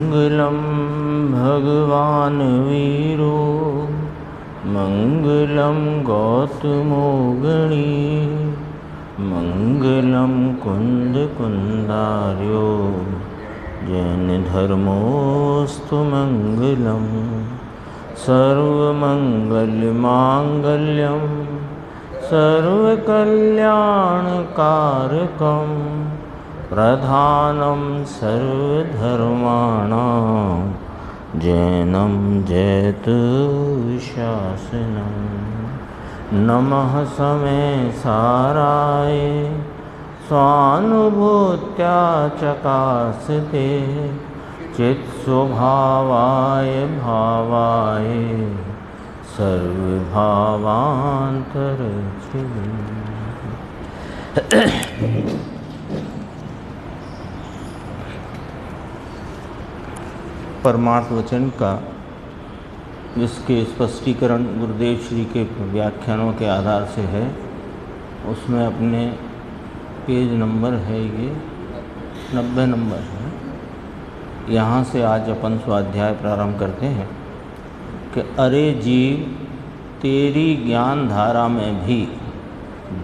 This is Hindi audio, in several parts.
मंगलम भगवान वीरो मंगलम गौतमो गणी मंगलम कुंद कुंदार्यो जैन धर्मोस्तु मंगलम सर्वमंगलमांगल्यम सर्वकल्याणकारकम प्रधानं सर्वधर्माणां जैनं जयतुशासनं नमः समे साराय स्वानुभूत्या चकासते चित्स्वभावाय भावाय सर्वभावान्तरचिदम्। परमार्थ वचन का जिसके स्पष्टीकरण गुरुदेव श्री के व्याख्यानों के आधार से है, उसमें अपने पेज नंबर है ये 90 नंबर है। यहाँ से आज अपन स्वाध्याय प्रारंभ करते हैं कि अरे जीव, तेरी ज्ञान धारा में भी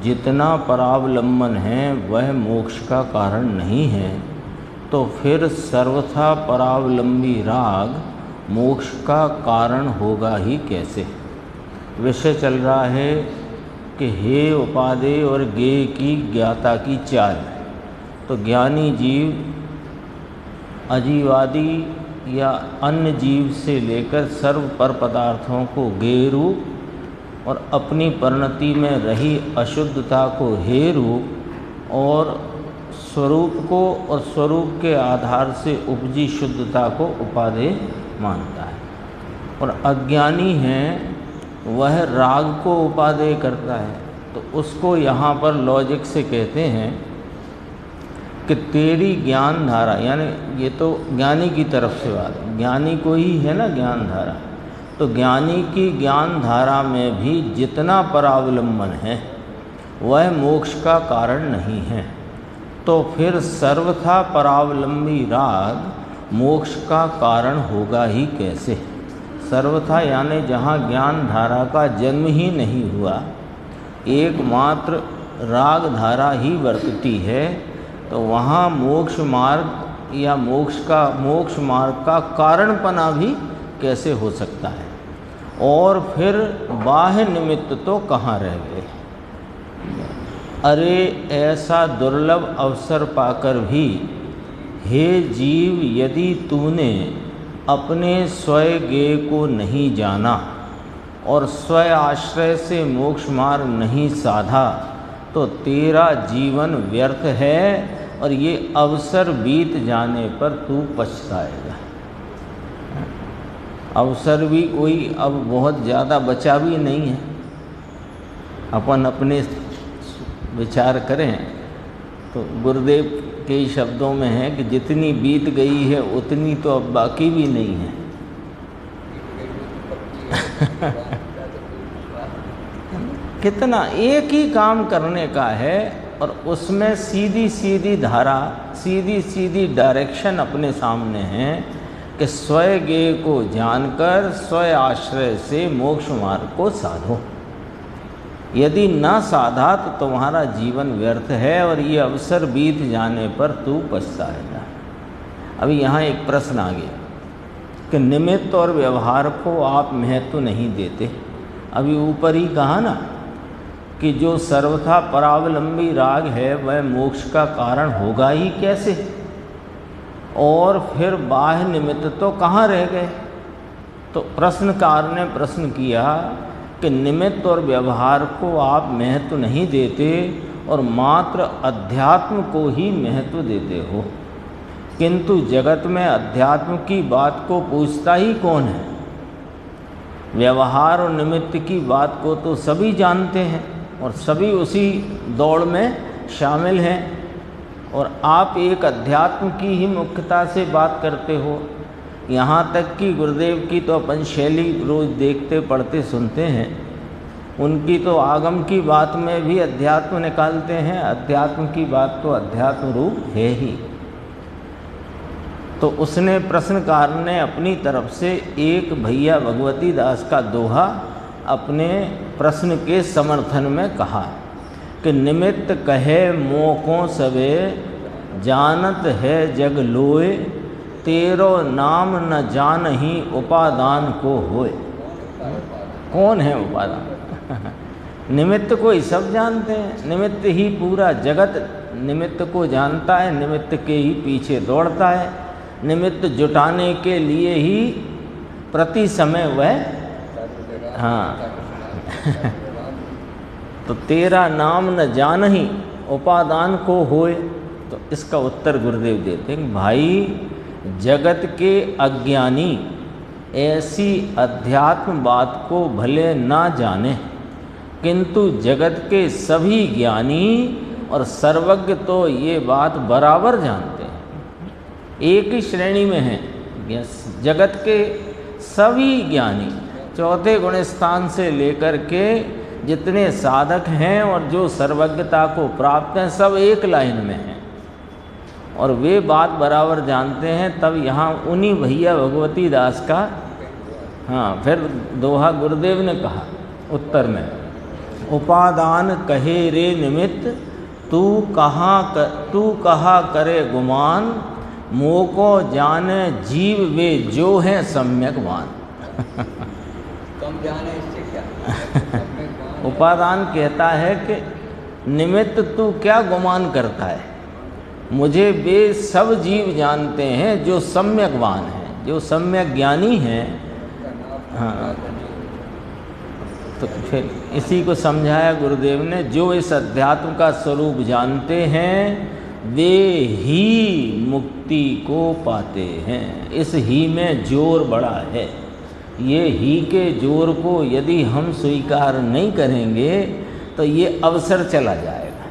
जितना परावलंबन है वह मोक्ष का कारण नहीं है, तो फिर सर्वथा परावलंबी राग मोक्ष का कारण होगा ही कैसे। विषय चल रहा है कि हे उपादेय और ज्ञेय की ज्ञाता की चाल। तो ज्ञानी जीव अजीवादि या अन्य जीव से लेकर सर्व पर पदार्थों को ज्ञेय रूप और अपनी परिणति में रही अशुद्धता को हे रूप और स्वरूप को और स्वरूप के आधार से उपजी शुद्धता को उपादेय मानता है। और अज्ञानी है वह राग को उपादेय करता है। तो उसको यहाँ पर लॉजिक से कहते हैं कि तेरी ज्ञान धारा, यानी ये तो ज्ञानी की तरफ से बात है, ज्ञानी को ही है ना ज्ञान धारा। तो ज्ञानी की ज्ञान धारा में भी जितना परावलंबन है वह मोक्ष का कारण नहीं है, तो फिर सर्वथा परावलंबी राग मोक्ष का कारण होगा ही कैसे। सर्वथा यानी जहाँ ज्ञान धारा का जन्म ही नहीं हुआ, एकमात्र राग धारा ही वर्तती है, तो वहाँ मोक्ष मार्ग या मोक्ष मार्ग का कारणपना भी कैसे हो सकता है। और फिर बाह्य निमित्त तो कहाँ रह गए। अरे ऐसा दुर्लभ अवसर पाकर भी हे जीव, यदि तूने अपने स्वयं ज्ञेय को नहीं जाना और स्वयं आश्रय से मोक्ष मार्ग नहीं साधा, तो तेरा जीवन व्यर्थ है और ये अवसर बीत जाने पर तू पछताएगा। अवसर भी कोई अब बहुत ज़्यादा बचा भी नहीं है। अपन अपने विचार करें तो गुरुदेव के शब्दों में है कि जितनी बीत गई है उतनी तो अब बाकी भी नहीं है। कितना एक ही काम करने का है और उसमें सीधी सीधी धारा, सीधी सीधी डायरेक्शन अपने सामने है कि स्वयं ज्ञेय को जानकर स्वयं आश्रय से मोक्ष मार्ग को साधो। यदि ना साधा तो तुम्हारा जीवन व्यर्थ है और ये अवसर बीत जाने पर तू पछताएगा। अभी यहाँ एक प्रश्न आ गया कि निमित्त और व्यवहार को आप महत्व नहीं देते। अभी ऊपर ही कहा ना कि जो सर्वथा परावलंबी राग है वह मोक्ष का कारण होगा ही कैसे, और फिर बाह्य निमित्त तो कहाँ रह गए। तो प्रश्नकार ने प्रश्न किया कि निमित्त और व्यवहार को आप महत्व नहीं देते और मात्र अध्यात्म को ही महत्व देते हो, किंतु जगत में अध्यात्म की बात को पूछता ही कौन है। व्यवहार और निमित्त की बात को तो सभी जानते हैं और सभी उसी दौड़ में शामिल हैं, और आप एक अध्यात्म की ही मुख्यता से बात करते हो। यहाँ तक कि गुरुदेव की तो अपन शैली रोज़ देखते पढ़ते सुनते हैं, उनकी तो आगम की बात में भी अध्यात्म निकालते हैं। अध्यात्म की बात तो अध्यात्म रूप है ही। तो उसने प्रश्नकार ने अपनी तरफ से एक भैया भगवती दास का दोहा अपने प्रश्न के समर्थन में कहा कि निमित्त कहे मोकों सबे जानत है जग लोए, तेरो नाम न जानहि उपादान को होए। कौन है उपादान? निमित्त को ही सब जानते हैं, निमित्त ही पूरा जगत निमित्त को जानता है, निमित्त के ही पीछे दौड़ता है, निमित्त जुटाने के लिए ही प्रति समय वह हाँ तो तेरा नाम न जानहि उपादान को होए। तो इसका उत्तर गुरुदेव देते हैं, भाई जगत के अज्ञानी ऐसी अध्यात्म बात को भले ना जाने, किंतु जगत के सभी ज्ञानी और सर्वज्ञ तो ये बात बराबर जानते हैं, एक ही श्रेणी में हैं। जगत के सभी ज्ञानी चौथे गुण स्थान से लेकर के जितने साधक हैं और जो सर्वज्ञता को प्राप्त हैं, सब एक लाइन में हैं और वे बात बराबर जानते हैं। तब यहाँ उन्हीं भैया भगवती दास का फिर दोहा गुरुदेव ने कहा उत्तर में, उपादान कहे रे निमित्त तू कहा करे गुमान, मोको जाने जीव वे जो हैं सम्यकवान। कम जाने इससे क्या उपादान कहता है कि निमित्त तू क्या गुमान करता है, मुझे वे सब जीव जानते हैं जो सम्यकवान हैं, जो सम्यक ज्ञानी हैं। हाँ, तो फिर इसी को समझाया गुरुदेव ने, जो इस अध्यात्म का स्वरूप जानते हैं वे ही मुक्ति को पाते हैं। इस ही में जोर बड़ा है, ये ही के जोर को यदि हम स्वीकार नहीं करेंगे तो ये अवसर चला जाएगा।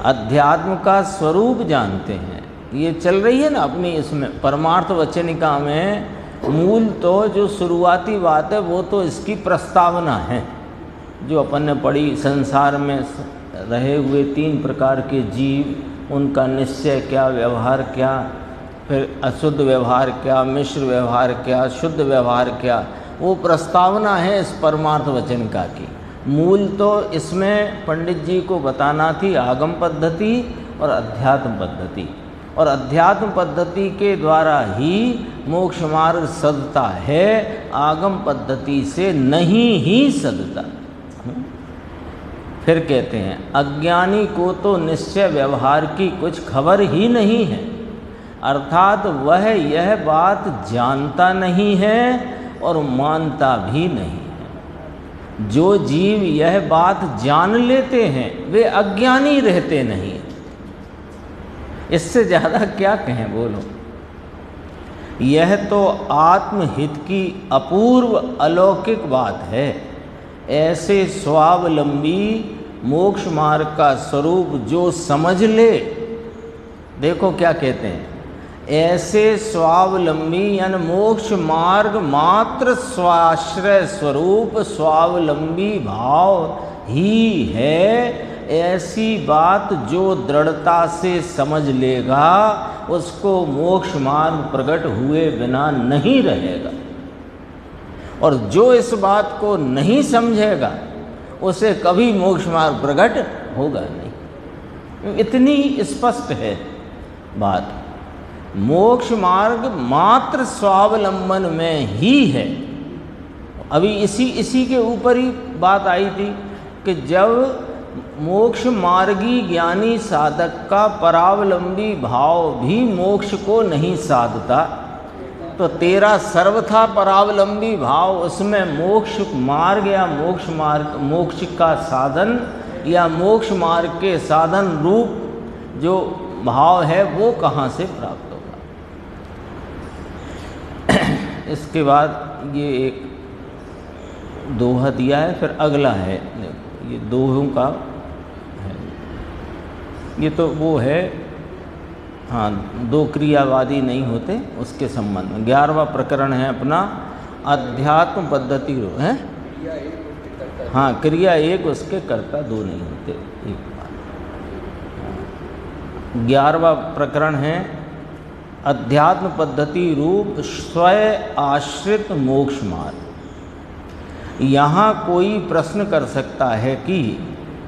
अध्यात्म का स्वरूप जानते हैं, ये चल रही है ना अपनी इसमें परमार्थ वचनिका में। मूल तो जो शुरुआती बात है वो तो इसकी प्रस्तावना है, जो अपन ने पढ़ी, संसार में रहे हुए 3 प्रकार के जीव, उनका निश्चय क्या, व्यवहार क्या, फिर अशुद्ध व्यवहार क्या, मिश्र व्यवहार क्या, शुद्ध व्यवहार क्या, वो प्रस्तावना है इस परमार्थ वचनिका की। मूल तो इसमें पंडित जी को बताना थी आगम पद्धति और अध्यात्म पद्धति, और अध्यात्म पद्धति के द्वारा ही मोक्ष मार्ग सदता है, आगम पद्धति से नहीं ही सदता। फिर कहते हैं अज्ञानी को तो निश्चय व्यवहार की कुछ खबर ही नहीं है, अर्थात वह यह बात जानता नहीं है और मानता भी नहीं है। जो जीव यह बात जान लेते हैं वे अज्ञानी रहते नहीं। इससे ज़्यादा क्या कहें, बोलो। यह तो आत्महित की अपूर्व अलौकिक बात है। ऐसे स्वावलंबी मोक्ष मार्ग का स्वरूप जो समझ ले, देखो क्या कहते हैं, ऐसे स्वावलंबी यानी मोक्ष मार्ग मात्र स्वाश्रय स्वरूप स्वावलंबी भाव ही है, ऐसी बात जो दृढ़ता से समझ लेगा उसको मोक्ष मार्ग प्रकट हुए बिना नहीं रहेगा, और जो इस बात को नहीं समझेगा उसे कभी मोक्ष मार्ग प्रकट होगा नहीं। इतनी स्पष्ट है बात। मोक्ष मार्ग मात्र स्वावलंबन में ही है। अभी इसी के ऊपर ही बात आई थी कि जब मोक्ष मार्गी ज्ञानी साधक का परावलंबी भाव भी मोक्ष को नहीं साधता, तो तेरा सर्वथा परावलंबी भाव उसमें मोक्ष मार्ग या मोक्ष का साधन या मोक्ष मार्ग के साधन रूप जो भाव है वो कहाँ से प्राप्त होगा। इसके बाद ये एक दोहा दिया है, फिर अगला है, ये दोहों का है, ये तो वो है, हाँ, 2 क्रियावादी नहीं होते उसके संबंध में। 11वां प्रकरण है अपना अध्यात्म पद्धति है, हाँ, क्रिया एक उसके कर्ता 2 नहीं होते। एक बात 11वां प्रकरण है अध्यात्म पद्धति रूप स्वयं आश्रित मोक्ष मार्ग। यहाँ कोई प्रश्न कर सकता है कि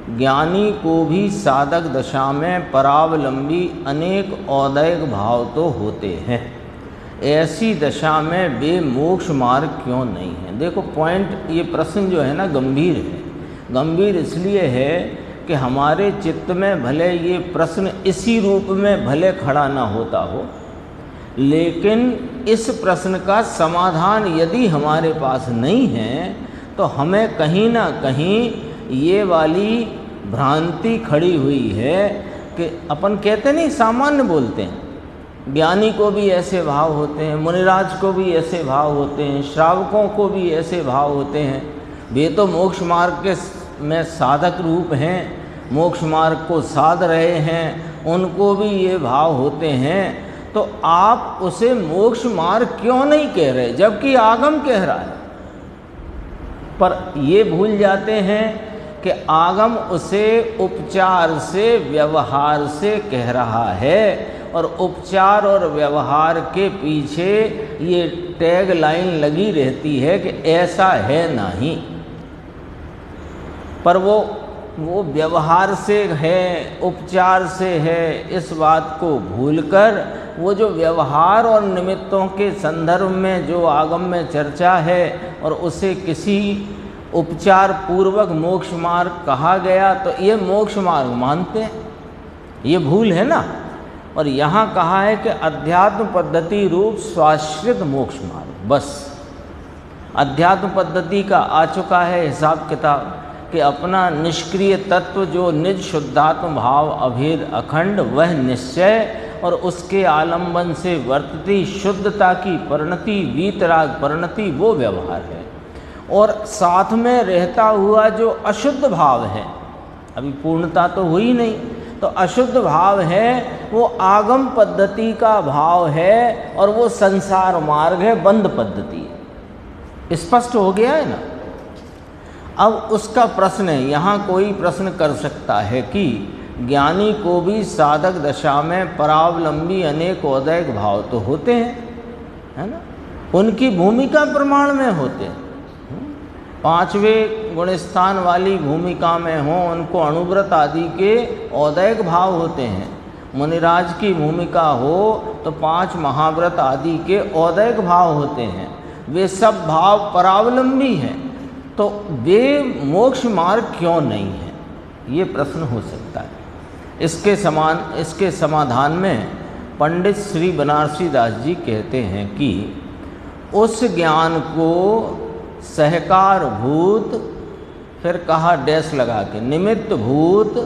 ज्ञानी को भी साधक दशा में परावलंबी अनेक औदैहिक भाव तो होते हैं, ऐसी दशा में वे मोक्ष मार्ग क्यों नहीं है? देखो पॉइंट, ये प्रश्न जो है ना गंभीर है। गंभीर इसलिए है कि हमारे चित्त में भले ये प्रश्न इसी रूप में भले खड़ा ना होता हो, लेकिन इस प्रश्न का समाधान यदि हमारे पास नहीं है तो हमें कहीं ना कहीं ये वाली भ्रांति खड़ी हुई है कि अपन कहते नहीं, सामान्य बोलते हैं, ज्ञानी को भी ऐसे भाव होते हैं, मुनिराज को भी ऐसे भाव होते हैं, श्रावकों को भी ऐसे भाव होते हैं, वे तो मोक्ष मार्ग के में साधक रूप हैं, मोक्ष मार्ग को साध रहे हैं, उनको भी ये भाव होते हैं, तो आप उसे मोक्ष मार्ग क्यों नहीं कह रहे जबकि आगम कह रहा है? पर ये भूल जाते हैं कि आगम उसे उपचार से, व्यवहार से कह रहा है, और उपचार और व्यवहार के पीछे ये टैग लाइन लगी रहती है कि ऐसा है नहीं। पर वो व्यवहार से है, उपचार से है, इस बात को भूलकर वो जो व्यवहार और निमित्तों के संदर्भ में जो आगम में चर्चा है और उसे किसी उपचार पूर्वक मोक्ष मार्ग कहा गया, तो ये मोक्ष मार्ग मानते हैं, ये भूल है ना। और यहाँ कहा है कि अध्यात्म पद्धति रूप स्वाश्रित मोक्ष मार्ग, बस अध्यात्म पद्धति का आ चुका है हिसाब किताब कि अपना निष्क्रिय तत्व जो निज शुद्धात्म भाव अभेद अखंड, वह निश्चय और उसके आलंबन से वर्तती शुद्धता की परिणति, वीतराग परिणति, वो व्यवहार है। और साथ में रहता हुआ जो अशुद्ध भाव है, अभी पूर्णता तो हुई नहीं, तो अशुद्ध भाव है, वो आगम पद्धति का भाव है और वो संसार मार्ग है, बंद पद्धति है। स्पष्ट हो गया है ना। अब उसका प्रश्न है, यहाँ कोई प्रश्न कर सकता है कि ज्ञानी को भी साधक दशा में परावलंबी अनेक औदैहिक भाव तो होते हैं, है ना, उनकी भूमिका प्रमाण में होते हैं। पांचवें गुणस्थान वाली भूमिका में हो, उनको अणुव्रत आदि के औदैहिक भाव होते हैं। मुनिराज की भूमिका हो तो 5 महाव्रत आदि के औदैहिक भाव होते हैं। वे सब भाव परावलंबी हैं, तो वे मोक्ष मार्ग क्यों नहीं है, ये प्रश्न हो सकता है। इसके समाधान में पंडित श्री बनारसी दास जी कहते हैं कि उस ज्ञान को सहकार भूत, फिर कहा डैश लगा के, निमित्त भूत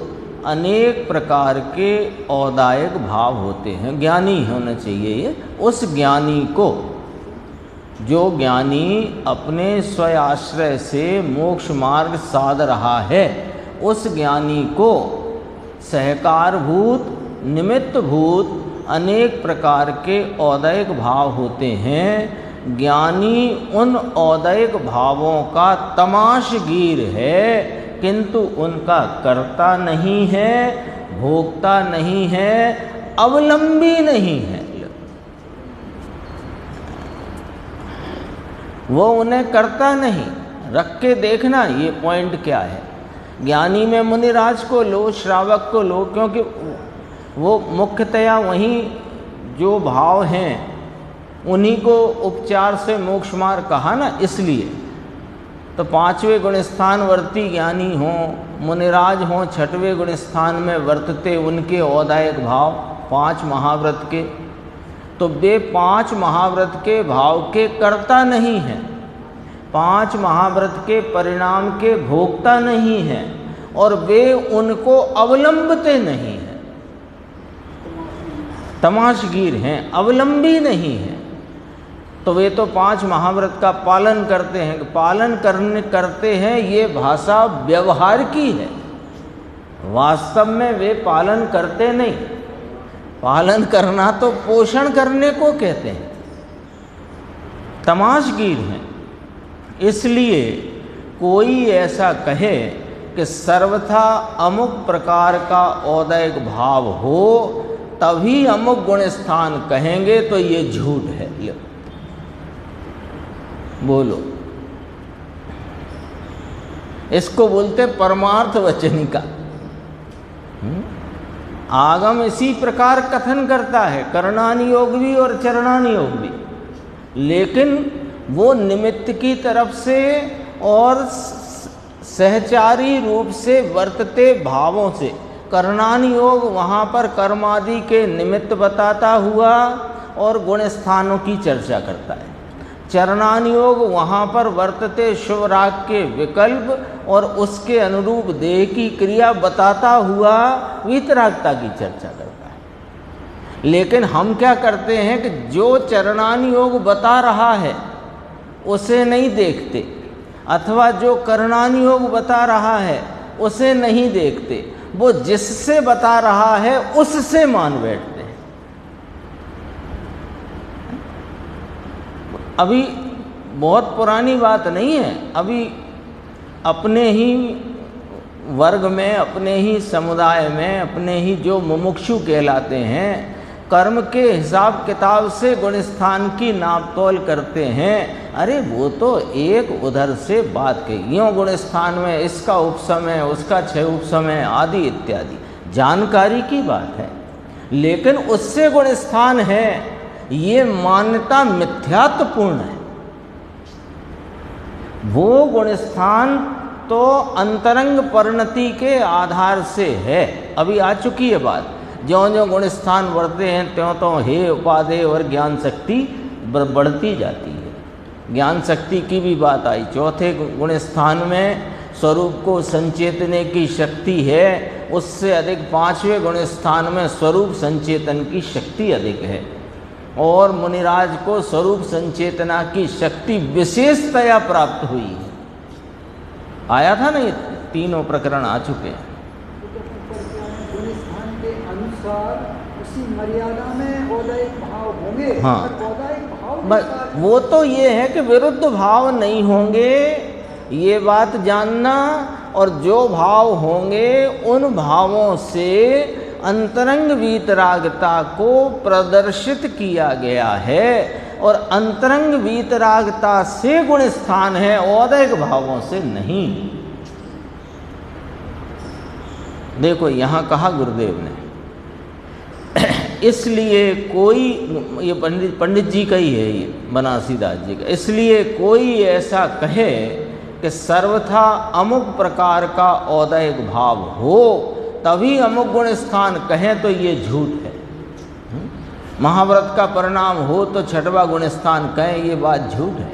अनेक प्रकार के औदायक भाव होते हैं। ज्ञानी होना चाहिए ये। उस ज्ञानी को, जो ज्ञानी अपने स्वयाश्रय से मोक्ष मार्ग साध रहा है, उस ज्ञानी को सहकार भूत, निमित्त भूत अनेक प्रकार के औदैहिक भाव होते हैं। ज्ञानी उन औदैहिक भावों का तमाशगीर है, किंतु उनका कर्ता नहीं है, भोक्ता नहीं है, अवलंबी नहीं है। वो उन्हें करता नहीं। रख के देखना ये पॉइंट क्या है। ज्ञानी में मुनिराज को लो, श्रावक को लो, क्योंकि वो मुख्यतया वहीं जो भाव हैं उन्हीं को उपचार से मोक्ष मार्ग कहा ना, इसलिए तो 5वें गुणस्थान वर्ती ज्ञानी हों, मुनिराज हों, 6वें गुणस्थान में वर्तते उनके औदायक भाव 5 महाव्रत के, तो वे 5 महाव्रत के भाव के कर्ता नहीं हैं, 5 महाव्रत के परिणाम के भोक्ता नहीं हैं, और वे उनको अवलंबते नहीं हैं, तमाशगीर हैं, अवलंबी नहीं हैं। तो वे तो 5 महाव्रत का पालन करते हैं। पालन करते हैं, ये भाषा व्यवहार की है, वास्तव में वे पालन करते नहीं। पालन करना तो पोषण करने को कहते हैं, तमाशगीर हैं। इसलिए कोई ऐसा कहे कि सर्वथा अमुक प्रकार का औदैहिक भाव हो, तभी अमुक गुण स्थान कहेंगे तो ये झूठ है। लो बोलो, इसको बोलते परमार्थ वचनिका। आगम इसी प्रकार कथन करता है, करणानि योग भी और चरणानि योग भी, लेकिन वो निमित्त की तरफ से और सहचारी रूप से वर्तते भावों से। करणानि योग वहाँ पर कर्मादि के निमित्त बताता हुआ और गुण स्थानों की चर्चा करता है। चरणानि योग वहाँ पर वर्तते शुभ राग के विकल्प और उसके अनुरूप देह की क्रिया बताता हुआ वीतरागता की चर्चा करता है। लेकिन हम क्या करते हैं कि जो चरणानि योग बता रहा है उसे नहीं देखते, अथवा जो करणानि योग बता रहा है उसे नहीं देखते, वो जिससे बता रहा है उससे मान बैठते। अभी बहुत पुरानी बात नहीं है, अभी अपने ही वर्ग में, अपने ही समुदाय में, अपने ही जो मुमुक्षु कहलाते हैं, कर्म के हिसाब किताब से गुण स्थान की नाप तोल करते हैं। अरे वो तो एक उधर से बात कही, यूँ गुण स्थान में इसका उपसमय, उसका 6 उपसमय आदि इत्यादि जानकारी की बात है, लेकिन उससे गुण स्थान है ये मान्यता मिथ्यात्वपूर्ण है। वो गुण स्थान तो अंतरंग परिणति के आधार से है। अभी आ चुकी है बात, ज्यों ज्यों गुण स्थान बढ़ते हैं त्यों त्यों हे उपादेय और ज्ञान शक्ति बढ़ती जाती है। ज्ञान शक्ति की भी बात आई। चौथे गुण स्थान में स्वरूप को संचेतने की शक्ति है, उससे अधिक 5वें गुण स्थान में स्वरूप संचेतन की शक्ति अधिक है, और मुनिराज को स्वरूप संचेतना की शक्ति विशेषतया प्राप्त हुई है। आया था ना, ये तीनों प्रकरण आ चुके हैं। गुण स्थान के अनुसार उसी मर्यादा में औदैहिक भाव होंगे। हाँ, औदैहिक भाव बस वो तो ये है कि विरुद्ध भाव नहीं होंगे, ये बात जानना। और जो भाव होंगे उन भावों से अंतरंग वीतरागता को प्रदर्शित किया गया है, और अंतरंग वीतरागता से गुण स्थान है, औदैहिक भावों से नहीं। देखो यहाँ कहा गुरुदेव ने, इसलिए कोई, ये पंडित जी का ही है, ये बनारसीदास जी का, इसलिए कोई ऐसा कहे कि सर्वथा अमुक प्रकार का औदैहिक भाव हो तभी अमुक गुण स्थान कहें तो ये झूठ है। महाव्रत का परिणाम हो तो 6वां गुण स्थान कहें, ये बात झूठ है।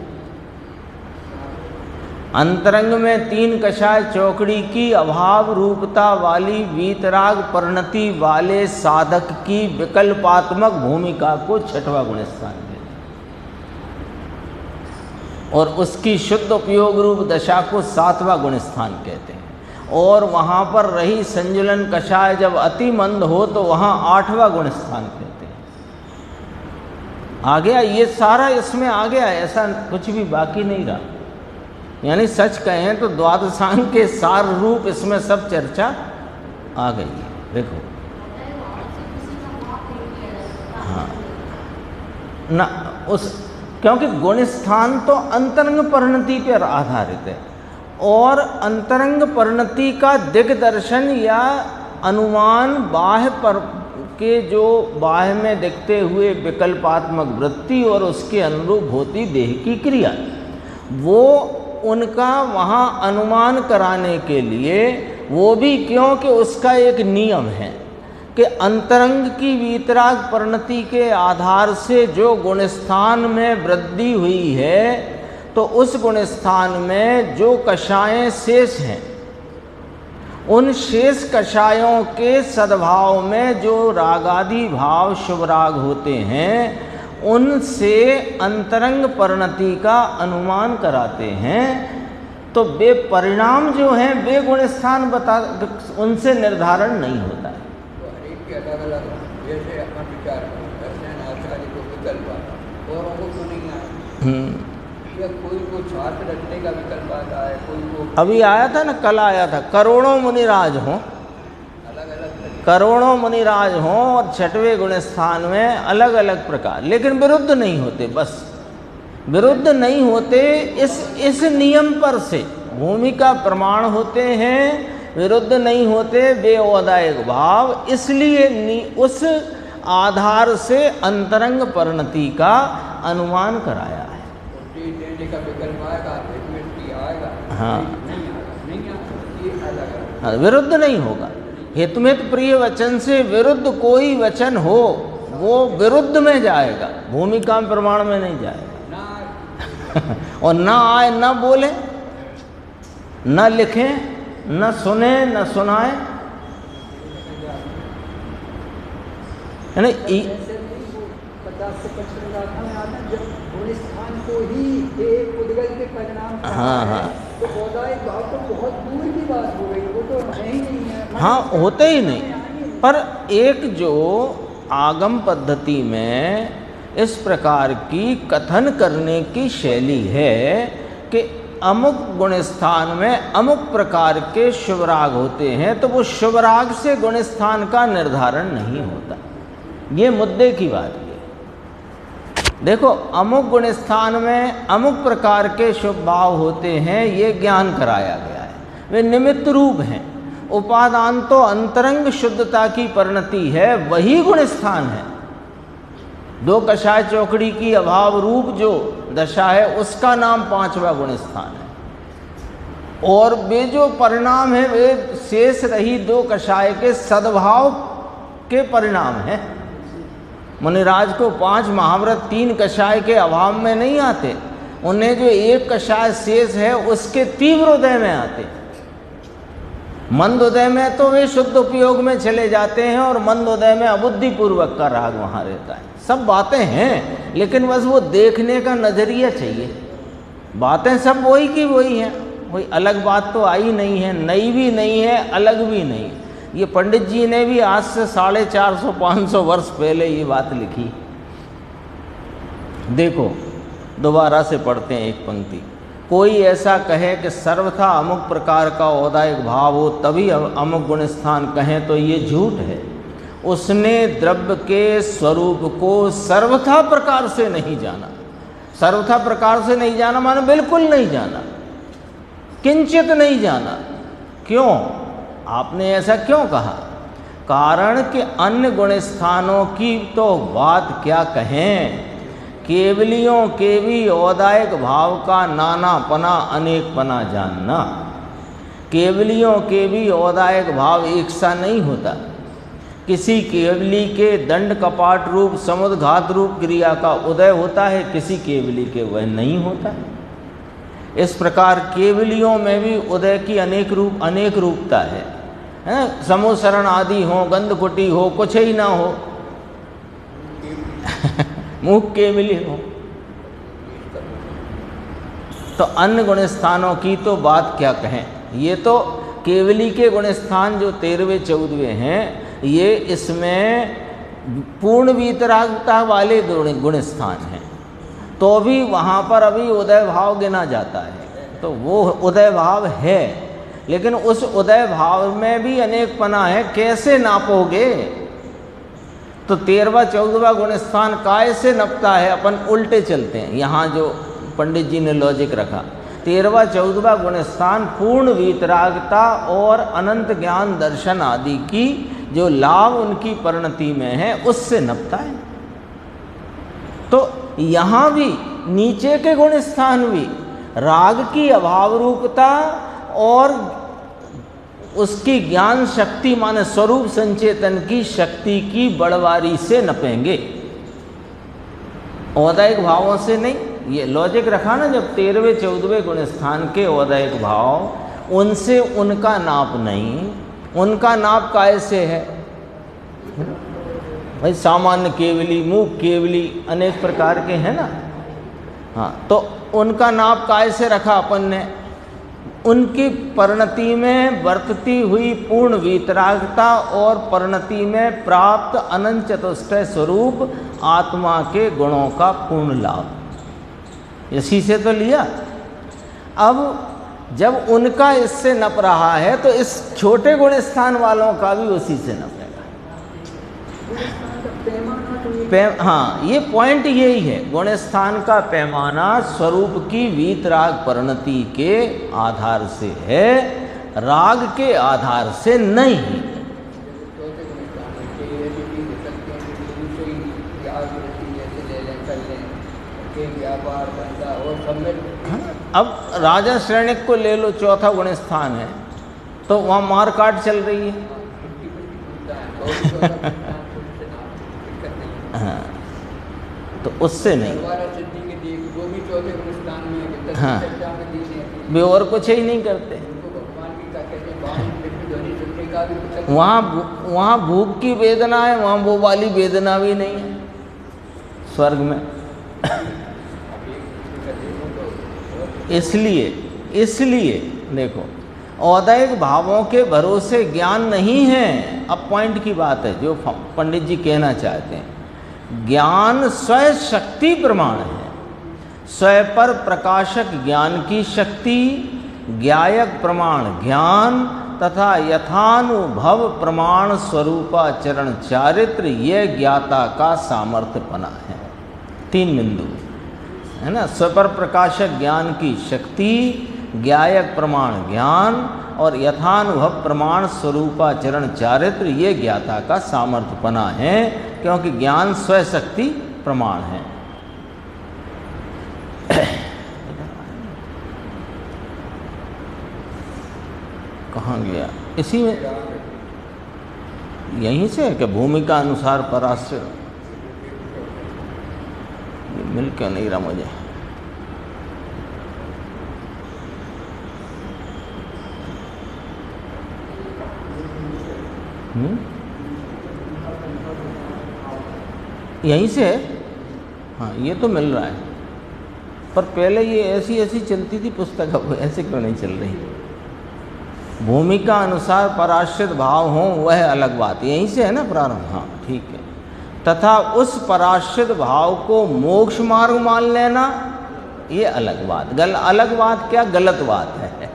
अंतरंग में 3 कषाय चौकड़ी की अभाव रूपता वाली वीतराग परिणति वाले साधक की विकल्पात्मक भूमिका को 6वां गुण स्थान कहते हैं, और उसकी शुद्ध उपयोग रूप दशा को 7वां गुण स्थान कहते हैं। और वहाँ पर रही संजुलन कषाय जब अति मंद हो तो वहाँ 8वां गुण स्थान कहते हैं। आ गया ये सारा, इसमें आ गया, ऐसा कुछ भी बाकी नहीं रहा। यानी सच कहें तो द्वादशांग के सार रूप इसमें सब चर्चा आ गई है। देखो हाँ ना, उस क्योंकि गुण स्थान तो अंतरंग परिणति पर आधारित है, और अंतरंग परिणति का दिग्दर्शन या अनुमान बाह्य पर के जो बाह्य में दिखते हुए विकल्पात्मक वृत्ति और उसके अनुरूप होती देह की क्रिया, वो उनका वहाँ अनुमान कराने के लिए, वो भी क्योंकि उसका एक नियम है कि अंतरंग की वीतराग परिणति के आधार से जो गुण स्थान में वृद्धि हुई है, तो उस गुण स्थान में जो कषायें शेष हैं, उन शेष कषायों के सद्भाव में जो रागादि भाव शुभ राग होते हैं, उनसे अंतरंग परिणति का अनुमान कराते हैं। तो वे परिणाम जो हैं वे गुण स्थान बता, उनसे निर्धारण नहीं होता है। तो हर एक के अलग अलग, जैसे अपना विचार दर्शन आचार्य को विकल्प आता, और उनको तो नहीं आया, या कोई को छात्र रखने का विकल्प आता है, कोई को अभी आया था ना, कल आया था, करोड़ों मुनिराज हों, अलग अलग करोड़ों मुनिराज हों और छठवें गुण स्थान में अलग अलग प्रकार, लेकिन विरुद्ध नहीं होते। बस विरुद्ध नहीं होते इस नियम पर से भूमिका प्रमाण होते हैं, विरुद्ध नहीं होते बेऔदायक भाव, इसलिए उस आधार से अंतरंग परिणति का अनुमान कराया है। हाँ, विरुद्ध नहीं होगा। हितमित प्रिय वचन से विरुद्ध कोई वचन हो वो विरुद्ध में जाएगा, भूमिका प्रमाण में नहीं जाएगा। और ना आए, ना बोले, न लिखें, न सुने, न सुनाए, यानी 50 से 55 गाथा में आता है, जब गुण स्थान को ही एक उद्गल के परिणाम तो औदायक भाव तो बहुत दूर की बात हो गई, वो तो है ही नहीं है। हाँ, होते ही नहीं। पर एक जो आगम पद्धति में इस प्रकार की कथन करने की शैली है कि अमुक गुण स्थान में अमुक प्रकार के शुभराग होते हैं, तो वो शुभराग से गुण स्थान का निर्धारण नहीं होता। ये मुद्दे की बात है। देखो, अमुक गुण स्थान में अमुक प्रकार के शुभ भाव होते हैं, ये ज्ञान कराया गया है, वे निमित्त रूप हैं। उपादान तो अंतरंग शुद्धता की परिणति है, वही गुण स्थान है। दो कषाय चौकड़ी की अभाव रूप जो दशा है, उसका नाम 5वां गुण स्थान है। और वे जो परिणाम है वे शेष रही दो कषाय के सद्भाव के परिणाम है। मुनिराज को 5 महाव्रत 3 कषाय के अभाव में नहीं आते, उन्हें जो एक कषाय शेष है उसके तीव्र उदय में आते। मंद उदय में तो वे शुद्ध उपयोग में चले जाते हैं और मंद उदय में अबुद्धिपूर्वक का राग वहाँ रहता है। सब बातें हैं, लेकिन बस वो देखने का नजरिया चाहिए। बातें सब वही की वही हैं, कोई अलग बात तो आई नहीं है, नई भी नहीं है, अलग भी नहीं। ये पंडित जी ने भी आज से 450-500 वर्ष पहले ये बात लिखी। देखो, दोबारा से पढ़ते हैं एक पंक्ति। कोई ऐसा कहे कि सर्वथा अमुक प्रकार का औदायक भाव हो तभी अमुक गुण स्थान कहें तो ये झूठ है। उसने द्रव्य के स्वरूप को सर्वथा प्रकार से नहीं जाना। सर्वथा प्रकार से नहीं जाना माने बिल्कुल नहीं जाना, किंचित नहीं जाना। क्यों? आपने ऐसा क्यों कहा? कारण कि अन्य गुण स्थानों की तो बात क्या कहें, केवलियों के भी औदायक भाव का नानापना अनेकपना जानना। केवलियों के भी औदायक भाव एक सा नहीं होता। किसी केवली के दंड कपाट रूप समुद्घात रूप क्रिया का उदय होता है, किसी केवली के वह नहीं होता। इस प्रकार केवलियों में भी उदय की अनेक रूपता है। समूह शरण आदि हो, गंधकुटी हो, कुछ ही ना हो, मुख केवली हो। तो अन्य गुण स्थानों की तो बात क्या कहें। ये तो केवली के गुण स्थान जो 13वें 14वें हैं, ये इसमें पूर्ण वीतरागता वाले गुण स्थान हैं, तो भी वहाँ पर अभी उदय भाव गिना जाता है। तो वो उदय भाव है, लेकिन उस उदय भाव में भी अनेकपना है। कैसे नापोगे? तो 13वां 14वां गुण स्थान काय से नपता है? अपन उल्टे चलते हैं। यहाँ जो पंडित जी ने लॉजिक रखा, 13वां 14वां गुण स्थान पूर्ण वीतरागता और अनंत ज्ञान दर्शन आदि की जो लाभ उनकी परिणति में है, उससे नपता है। तो यहाँ भी नीचे के गुण स्थान भी राग की अभाव रूपता और उसकी ज्ञान शक्ति माने स्वरूप संचेतन की शक्ति की बड़वारी से नपेंगे, औदायिक भावों से नहीं। ये लॉजिक रखा ना, जब 13वें 14वें गुण स्थान के औदायिक भाव, उनसे उनका नाप नहीं। उनका नाप काय से है भाई? सामान्य केवली, मूक केवली, अनेक प्रकार के हैं ना। हाँ, तो उनका नाप काय से रखा अपन ने? उनकी परिणति में बरतती हुई पूर्ण वीतरागता और परिणति में प्राप्त अनंत चतुष्टय स्वरूप आत्मा के गुणों का पूर्ण लाभ, इसी से तो लिया। अब जब उनका इससे नप रहा है तो इस छोटे गुण स्थान वालों का भी उसी से नपेगा। गुणस्थान का पैमाना तो ये हाँ, ये पॉइंट यही है। गुण स्थान का पैमाना स्वरूप की वीतराग परिणति के आधार से है, राग के आधार से नहीं। चौथे गुणस्थान में कई ऐसी चीज हो सकती हैं कि शुरू से ही व्यापार वृत्ति जैसे ले लें कर लें कि व्यापार धंधा और सब में। अब राजा श्रेणिक को ले लो, चौथा गुण स्थान है, तो वहाँ मारकाट चल रही है। हाँ, तो उससे नहीं। हाँ, वे और कुछ ही नहीं करते। वहाँ भूख की वेदना है, वहाँ वो वाली वेदना भी नहीं है स्वर्ग में। इसलिए देखो, औदैहिक भावों के भरोसे ज्ञान नहीं है। अब पॉइंट की बात है जो पंडित जी कहना चाहते हैं। ज्ञान स्वयं शक्ति प्रमाण है, स्वयं पर प्रकाशक ज्ञान की शक्ति, ज्ञायक प्रमाण ज्ञान तथा यथानुभव प्रमाण स्वरूपाचरण चारित्र, यह ज्ञाता का सामर्थ्यपना है। 3 बिंदु है ना, स्वयं पर प्रकाशक ज्ञान की शक्ति, ज्ञायक प्रमाण ज्ञान और यथानुभव प्रमाण स्वरूपाचरण चारित्र, ये ज्ञाता का सामर्थ्यपना है, क्योंकि ज्ञान स्वयं शक्ति प्रमाण है। कहाँ गया? इसी में यहीं से है कि भूमिका अनुसार पराश्रय। मिल क्यों नहीं रहा मुझे? यहीं से है। हाँ, ये तो मिल रहा है, पर पहले ये ऐसी चलती थी पुस्तक, अब ऐसे क्यों नहीं चल रही? भूमिका अनुसार पराश्रित भाव हों वह अलग बात, यहीं से है ना प्रारंभ। हाँ ठीक है। तथा उस पराश्रित भाव को मोक्ष मार्ग मान लेना, ये अलग बात। अलग बात क्या, गलत बात है।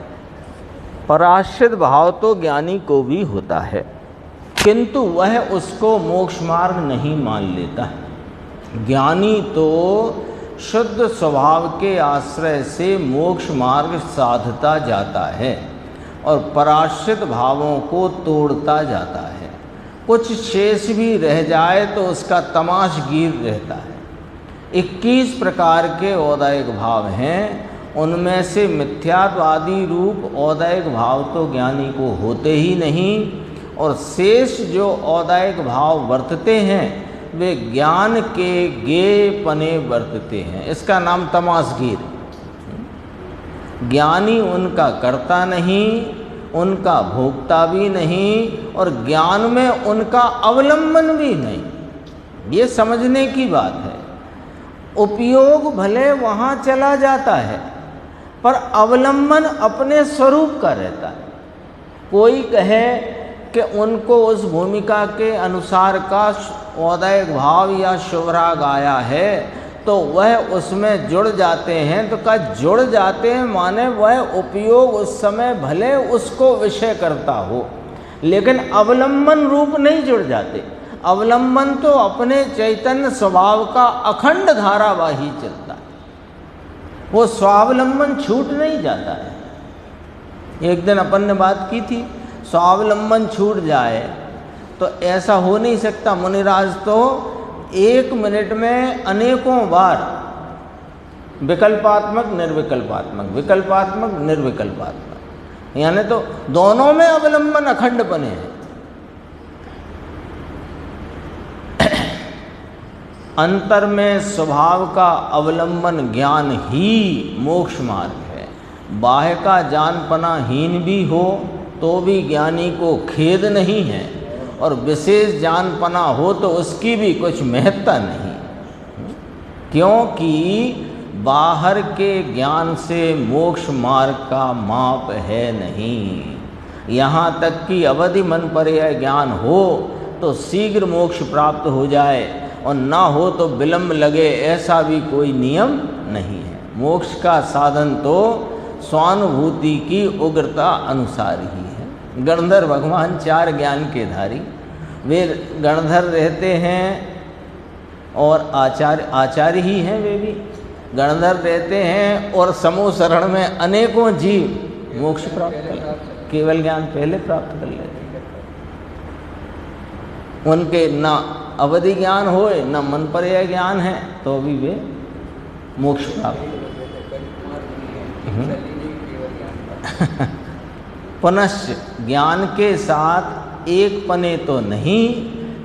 पराश्रित भाव तो ज्ञानी को भी होता है, किंतु वह उसको मोक्ष मार्ग नहीं मान लेता है। ज्ञानी तो शुद्ध स्वभाव के आश्रय से मोक्ष मार्ग साधता जाता है और पराश्रित भावों को तोड़ता जाता है। कुछ शेष भी रह जाए तो उसका तमाशगीर रहता है। 21 प्रकार के औदैहिक भाव हैं, उनमें से मिथ्यात्वादी रूप औदैहिक भाव तो ज्ञानी को होते ही नहीं, और शेष जो औदैहिक भाव वर्तते हैं वे ज्ञान के गेयपने वर्तते हैं। इसका नाम तमाशगीर। ज्ञानी उनका कर्ता नहीं, उनका भोक्ता भी नहीं, और ज्ञान में उनका अवलंबन भी नहीं। ये समझने की बात है। उपयोग भले वहाँ चला जाता है, पर अवलंबन अपने स्वरूप का रहता है। कोई कहे कि उनको उस भूमिका के अनुसार का औदैहिक भाव या शुभराग आया है तो वह उसमें जुड़ जाते हैं, तो क्या जुड़ जाते हैं माने वह उपयोग उस समय भले उसको विषय करता हो, लेकिन अवलंबन रूप नहीं जुड़ जाते। अवलंबन तो अपने चैतन्य स्वभाव का अखंड धारावाही चलता है, वो स्वावलंबन छूट नहीं जाता है। एक दिन अपन ने बात की थी, स्वावलंबन छूट जाए तो ऐसा हो नहीं सकता। मुनिराज तो 1 मिनट में अनेकों बार विकल्पात्मक निर्विकल्पात्मक, विकल्पात्मक निर्विकल्पात्मक, यानी तो दोनों में अवलंबन अखंड बने हैं। अंतर में स्वभाव का अवलंबन ज्ञान ही मोक्ष मार्ग है। बाह्य का जानपना हीन भी हो तो भी ज्ञानी को खेद नहीं है, और विशेष जानपना हो तो उसकी भी कुछ महत्ता नहीं, क्योंकि बाहर के ज्ञान से मोक्ष मार्ग का माप है नहीं। यहाँ तक कि अवधि मन पर यह ज्ञान हो तो शीघ्र मोक्ष प्राप्त हो जाए, और ना हो तो विलंब लगे, ऐसा भी कोई नियम नहीं है। मोक्ष का साधन तो स्वानुभूति की उग्रता अनुसार ही है। गंधर्व भगवान 4 ज्ञान के धारी, वे गणधर रहते हैं और आचार्य ही हैं, वे भी गणधर रहते हैं और समूह शरण में अनेकों जीव मोक्ष प्राप्त कर, केवल ज्ञान पहले प्राप्त कर लेते हैं। उनके न अवधि ज्ञान होए न मन पर यह ज्ञान है तो भी वे मोक्ष प्राप्त। पुनश्च ज्ञान के साथ एक पने तो नहीं,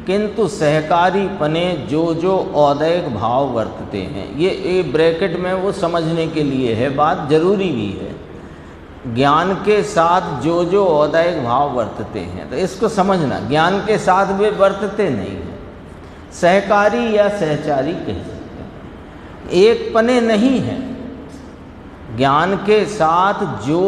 किंतु सहकारी पने जो औदैक भाव वर्तते हैं। ये ब्रैकेट में वो समझने के लिए है, बात जरूरी भी है। ज्ञान के साथ जो औदैक भाव वर्तते हैं, तो इसको समझना, ज्ञान के साथ वे वर्तते नहीं हैं। सहकारी या सहचारी कह सकते हैं, एक पने नहीं है। ज्ञान के साथ जो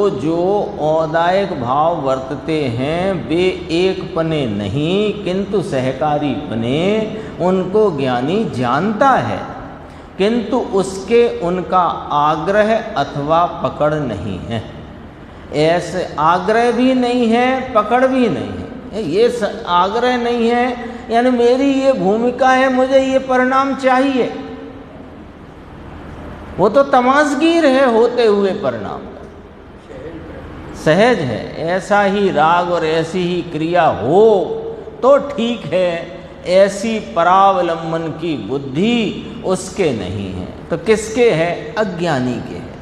औदायक भाव वर्तते हैं वे एक पने नहीं, किंतु सहकारी पने उनको ज्ञानी जानता है, किंतु उसके उनका आग्रह अथवा पकड़ नहीं है। ऐसे आग्रह भी नहीं है, पकड़ भी नहीं है। ये आग्रह नहीं है यानी मेरी ये भूमिका है, मुझे ये परिणाम चाहिए, वो तो तमाशगीर है होते हुए परिणाम का, सहज है। ऐसा ही राग और ऐसी ही क्रिया हो तो ठीक है, ऐसी परावलंबन की बुद्धि उसके नहीं है। तो किसके है? अज्ञानी के है।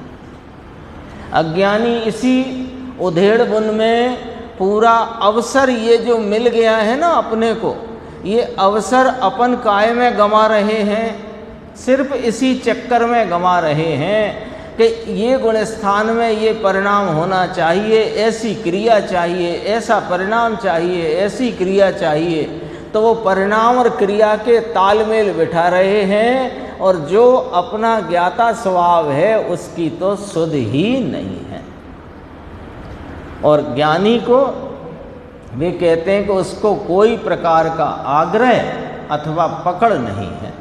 अज्ञानी इसी उधेड़ बुन में पूरा अवसर ये जो मिल गया है ना अपने को, ये अवसर अपन काय में गंवा रहे हैं, सिर्फ इसी चक्कर में गंवा रहे हैं कि ये गुण स्थान में ये परिणाम होना चाहिए, ऐसी क्रिया चाहिए, ऐसा परिणाम चाहिए, ऐसी क्रिया चाहिए। तो वो परिणाम और क्रिया के तालमेल बिठा रहे हैं, और जो अपना ज्ञाता स्वभाव है उसकी तो सुध ही नहीं है। और ज्ञानी को वे कहते हैं कि उसको कोई प्रकार का आग्रह अथवा पकड़ नहीं है।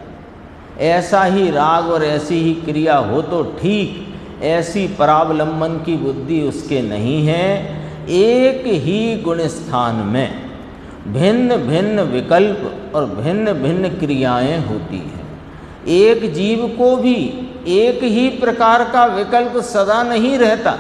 ऐसा ही राग और ऐसी ही क्रिया हो तो ठीक, ऐसी परावलंबन की बुद्धि उसके नहीं है। एक ही गुण स्थान में भिन्न भिन्न विकल्प और भिन्न भिन्न क्रियाएं होती हैं। एक जीव को भी एक ही प्रकार का विकल्प सदा नहीं रहता,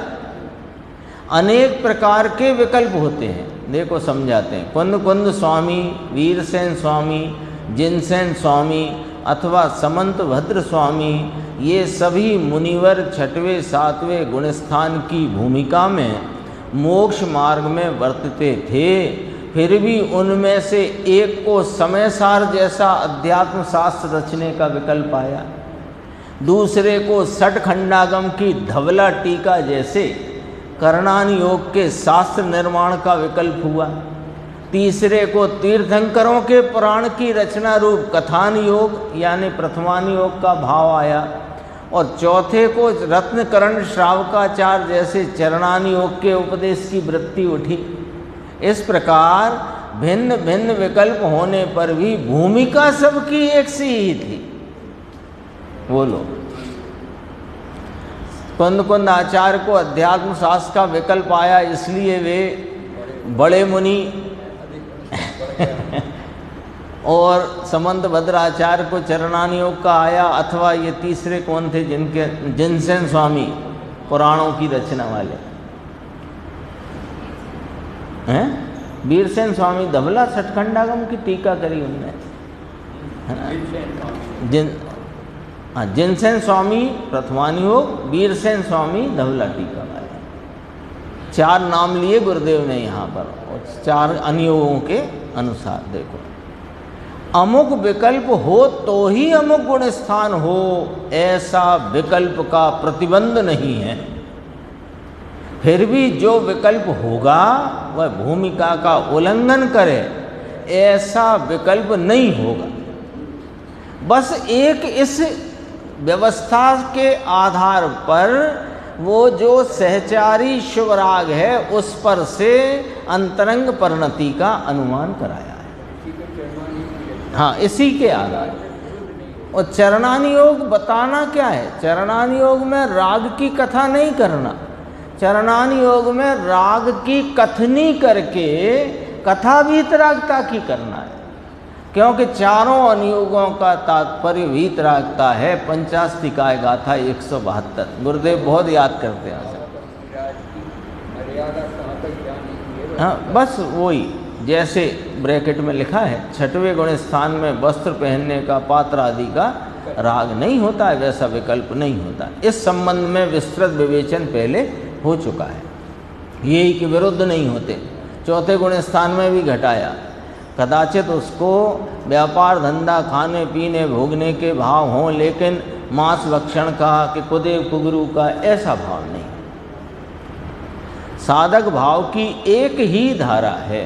अनेक प्रकार के विकल्प होते हैं। देखो समझाते हैं। कुंद स्वामी, वीरसेन स्वामी, जिनसेन स्वामी अथवा समंत भद्र स्वामी, ये सभी मुनिवर छठवें सातवें गुणस्थान की भूमिका में मोक्ष मार्ग में वर्तते थे। फिर भी उनमें से एक को समयसार जैसा अध्यात्म शास्त्र रचने का विकल्प आया, दूसरे को षटखंडागम की धवला टीका जैसे करणान योग के शास्त्र निर्माण का विकल्प हुआ, तीसरे को तीर्थंकरों के पुराण की रचना रूप कथान योग यानी प्रथमान योग का भाव आया, और चौथे को रत्नकरण श्रावकाचार्य जैसे चरणान योग के उपदेश की वृत्ति उठी। इस प्रकार भिन्न भिन्न विकल्प होने पर भी भूमिका सबकी एक सी ही थी। बोलो, कुंद आचार्य को अध्यात्म शास्त्र का विकल्प आया, इसलिए वे बड़े मुनि और समंत भद्राचार्य को चरणान योग का आया, अथवा ये तीसरे कौन थे जिनके जिनसेन स्वामी पुराणों की रचना वाले हैं, वीरसेन स्वामी धवला षटखंडागम की टीका करी उनने, है ना। जिनसेन स्वामी प्रथमान योग, वीरसेन स्वामी धवला टीका वाले, चार नाम लिए गुरुदेव ने यहाँ पर, और चार अनुयोगों के अनुसार। देखो, अमुक विकल्प हो तो ही अमुक गुण स्थान हो, ऐसा विकल्प का प्रतिबंध नहीं है। फिर भी जो विकल्प होगा वह भूमिका का उल्लंघन करे, ऐसा विकल्प नहीं होगा। बस एक इस व्यवस्था के आधार पर वो जो सहचारी शुभराग है उस पर से अंतरंग परिणति का अनुमान कराया है। हाँ, इसी के आधार। और चरणान योग बताना क्या है? चरणान योग में राग की कथा नहीं करना, चरणान योग में राग की कथनी करके कथा भी तरागता की करना है। क्योंकि चारों अनुयोगों का तात्पर्य वीतरागता है। पंचास्तिकाय गाथा 172। गुरुदेव बहुत याद करते हैं। हाँ, बस वही जैसे ब्रैकेट में लिखा है, छठवें गुण स्थान में वस्त्र पहनने का, पात्र आदि का राग नहीं होता है, वैसा विकल्प नहीं होता। इस संबंध में विस्तृत विवेचन पहले हो चुका है, यही कि विरुद्ध नहीं होते। चौथे गुण स्थान में भी घटाया, कदाचित उसको व्यापार धंधा, खाने पीने भोगने के भाव हों, लेकिन मांस भक्षण का कि कुदेव कुगरू का ऐसा भाव नहीं। साधक भाव की एक ही धारा है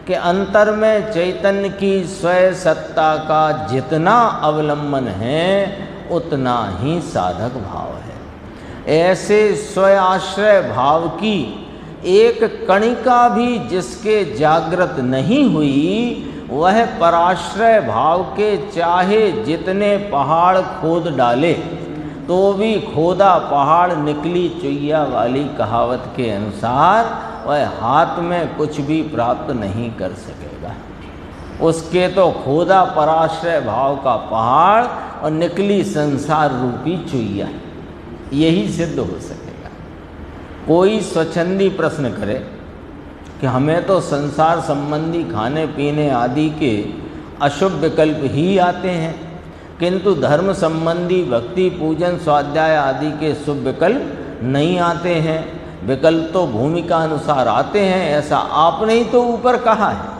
कि अंतर में चैतन्य की स्वय सत्ता का जितना अवलंबन है उतना ही साधक भाव है। ऐसे स्वयाश्रय भाव की एक कणिका भी जिसके जागृत नहीं हुई, वह पराश्रय भाव के चाहे जितने पहाड़ खोद डाले तो भी खोदा पहाड़ निकली चुईया वाली कहावत के अनुसार वह हाथ में कुछ भी प्राप्त नहीं कर सकेगा। उसके तो खोदा पराश्रय भाव का पहाड़ और निकली संसार रूपी चुईया, यही सिद्ध हो सकेगा। कोई स्वच्छंदी प्रश्न करे कि हमें तो संसार संबंधी खाने पीने आदि के अशुभ विकल्प ही आते हैं, किंतु धर्म संबंधी भक्ति पूजन स्वाध्याय आदि के शुभ विकल्प नहीं आते हैं। विकल्प तो भूमिका अनुसार आते हैं, ऐसा आपने ही तो ऊपर कहा है।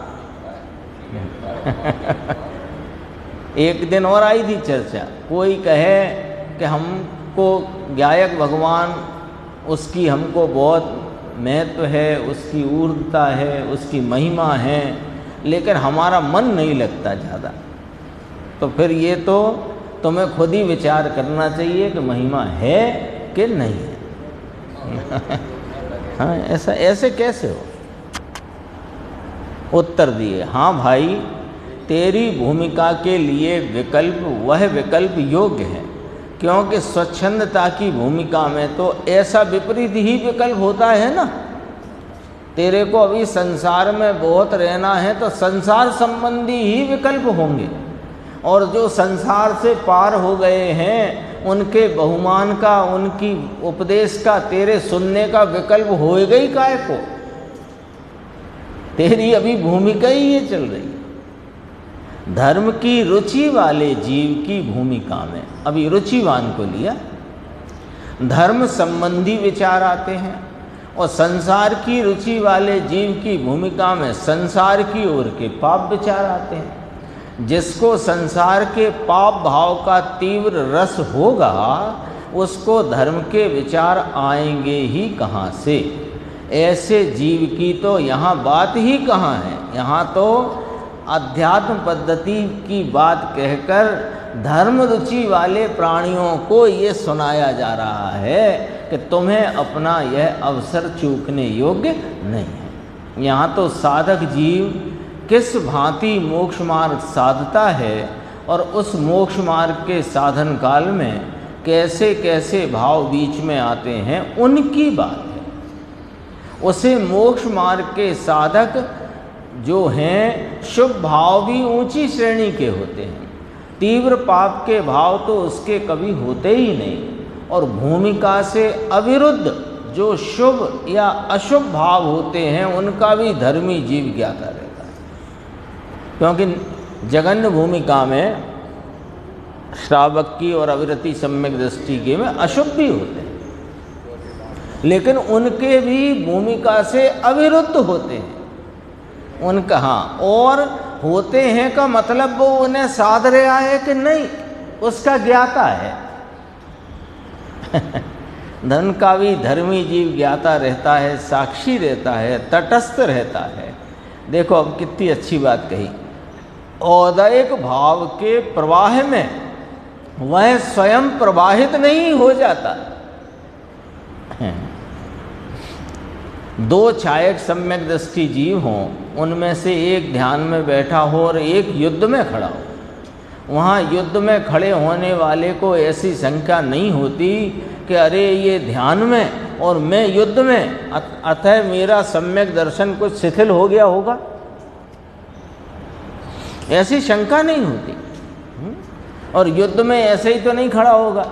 एक दिन और आई थी चर्चा, कोई कहे कि हमको गायक भगवान, उसकी हमको बहुत महत्व है, उसकी ऊर्ध्वता है, उसकी महिमा है, लेकिन हमारा मन नहीं लगता ज़्यादा। तो फिर ये तो तुम्हें खुद ही विचार करना चाहिए कि महिमा है कि नहीं है। हाँ, ऐसे कैसे हो? उत्तर दिए, हाँ भाई, तेरी भूमिका के लिए विकल्प वह विकल्प योग्य है, क्योंकि स्वच्छंदता की भूमिका में तो ऐसा विपरीत ही विकल्प होता है ना। तेरे को अभी संसार में बहुत रहना है तो संसार संबंधी ही विकल्प होंगे, और जो संसार से पार हो गए हैं उनके बहुमान का, उनकी उपदेश का तेरे सुनने का विकल्प होएगा ही काहे को? तेरी अभी भूमिका ही ये चल रही है। धर्म की रुचि वाले जीव की भूमिका में, अभी रुचिवान को लिया, धर्म संबंधी विचार आते हैं, और संसार की रुचि वाले जीव की भूमिका में संसार की ओर के पाप विचार आते हैं। जिसको संसार के पाप भाव का तीव्र रस होगा उसको धर्म के विचार आएंगे ही कहाँ से? ऐसे जीव की तो यहाँ बात ही कहाँ है। यहाँ तो अध्यात्म पद्धति की बात कहकर धर्म रुचि वाले प्राणियों को ये सुनाया जा रहा है कि तुम्हें अपना यह अवसर चूकने योग्य नहीं है। यहाँ तो साधक जीव किस भांति मोक्ष मार्ग साधता है और उस मोक्ष मार्ग के साधन काल में कैसे कैसे भाव बीच में आते हैं उनकी बात है। उसे मोक्ष मार्ग के साधक जो हैं शुभ भाव भी ऊंची श्रेणी के होते हैं, तीव्र पाप के भाव तो उसके कभी होते ही नहीं, और भूमिका से अविरुद्ध जो शुभ या अशुभ भाव होते हैं उनका भी धर्मी जीव ज्ञाता रहता है। क्योंकि जगन्य भूमिका में श्रावक की और अविरति सम्यक दृष्टि के में अशुभ भी होते हैं, लेकिन उनके भी भूमिका से अविरुद्ध होते हैं। उनका हाँ और होते हैं का मतलब वो उन्हें साध रहा है कि नहीं उसका ज्ञाता है। धन का भी धर्मी जीव ज्ञाता रहता है, साक्षी रहता है, तटस्थ रहता है। देखो अब कितनी अच्छी बात कही। औदैक भाव के प्रवाह में वह स्वयं प्रवाहित नहीं हो जाता। दो छायक सम्यक दृष्टि जीव हों, उनमें से एक ध्यान में बैठा हो और एक युद्ध में खड़ा हो। वहाँ युद्ध में खड़े होने वाले को ऐसी शंका नहीं होती कि अरे ये ध्यान में और मैं युद्ध में, अतः मेरा सम्यक दर्शन कुछ शिथिल हो गया होगा। ऐसी शंका नहीं होती। और युद्ध में ऐसे ही तो नहीं खड़ा होगा।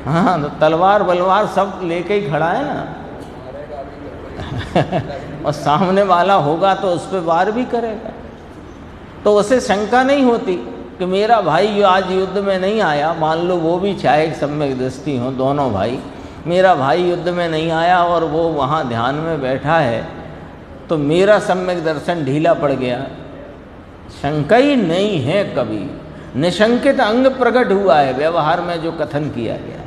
हाँ, तो तलवार बलवार सब लेके ही खड़ा है ना। और सामने वाला होगा तो उस पर वार भी करेगा, तो उसे शंका नहीं होती कि मेरा भाई आज युद्ध में नहीं आया। मान लो वो भी चाहे सम्यक दृष्टि हो, दोनों भाई, मेरा भाई युद्ध में नहीं आया और वो वहाँ ध्यान में बैठा है, तो मेरा सम्यक दर्शन ढीला पड़ गया। शंका ही नहीं है कभी। निशंकित अंग प्रकट हुआ है व्यवहार में जो कथन किया गया।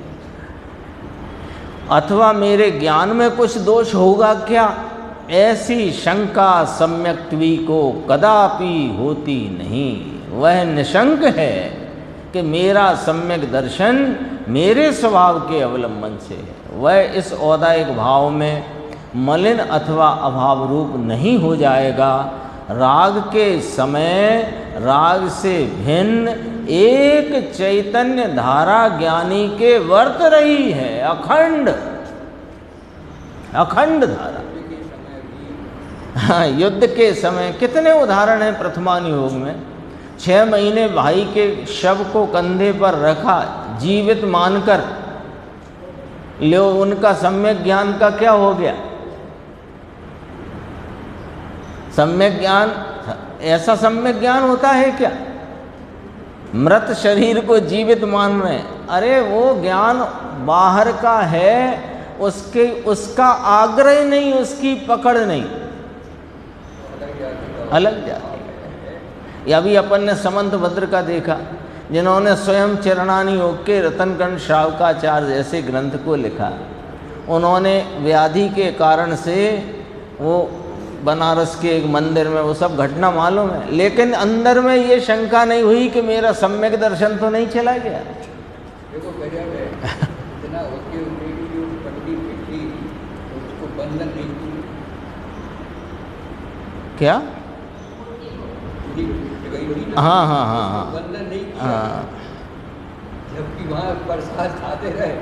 अथवा मेरे ज्ञान में कुछ दोष होगा क्या, ऐसी शंका सम्यक्त्वी को कदापि होती नहीं। वह निशंक है कि मेरा सम्यक दर्शन मेरे स्वभाव के अवलंबन से है। वह इस औदायिक भाव में मलिन अथवा अभाव रूप नहीं हो जाएगा। राग के समय राग से भिन्न एक चैतन्य धारा ज्ञानी के वर्त रही है, अखंड अखंड धारा। हाँ, युद्ध के समय कितने उदाहरण हैं प्रथमान योग में। 6 महीने भाई के शव को कंधे पर रखा, जीवित मानकर, लो उनका सम्यक ज्ञान का क्या हो गया। सम्यक ज्ञान, ऐसा सम्यक ज्ञान होता है क्या। मृत शरीर को जीवित मान रहे हैं, अरे वो ज्ञान बाहर का है, उसका आग्रह नहीं, उसकी पकड़ नहीं, अलग जाती है। अभी अपन ने समंत भद्र का देखा, जिन्होंने स्वयं चरणानी योग के रतनकंड श्रावकाचार्य जैसे ग्रंथ को लिखा। उन्होंने व्याधि के कारण से वो बनारस के एक मंदिर में, वो सब घटना मालूम है, लेकिन अंदर में ये शंका नहीं हुई कि मेरा सम्यक दर्शन तो नहीं चला गया। देखो गजब है, इतना होते हुए भी जो पंडित थी उसको बंधन नहीं की। क्या? हाँ हाँ हाँ हाँ, बंधन नहीं किया। हाँ, जबकि वहाँ प्रसाद खाते रहे।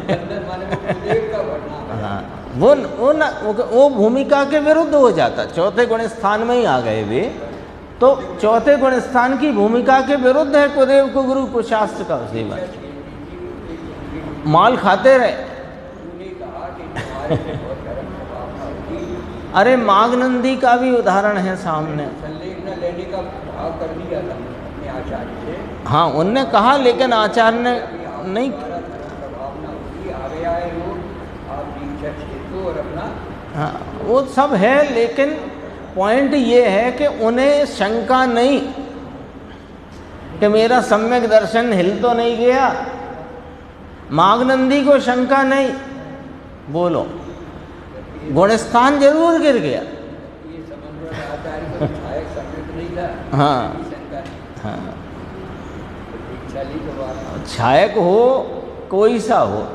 बंधन माने वो गुरुदेव का वर्णन। हाँ, वो भूमिका के विरुद्ध हो जाता। चौथे गुण स्थान में ही आ गए वे, तो चौथे गुण स्थान की भूमिका के विरुद्ध है कुदेव को गुरु को शास्त्र का सेवा। माल खाते रहे। अरे माघनंदी का भी उदाहरण है सामने। संलेखना लेने का भाव कर दिया था अपने आचार्य से। हाँ, उनने कहा, लेकिन आचार्य ने नहीं। और अपना, हाँ, वो सब है, लेकिन पॉइंट ये है कि उन्हें शंका नहीं कि मेरा सम्यक दर्शन हिल तो नहीं गया। माघनंदी को शंका नहीं, बोलो, गुणस्थान जरूर गिर गया। ये समन्वय आचार्य को छायक सम्यक नहीं था। हाँ हाँ, छायक हो कोई सा हो,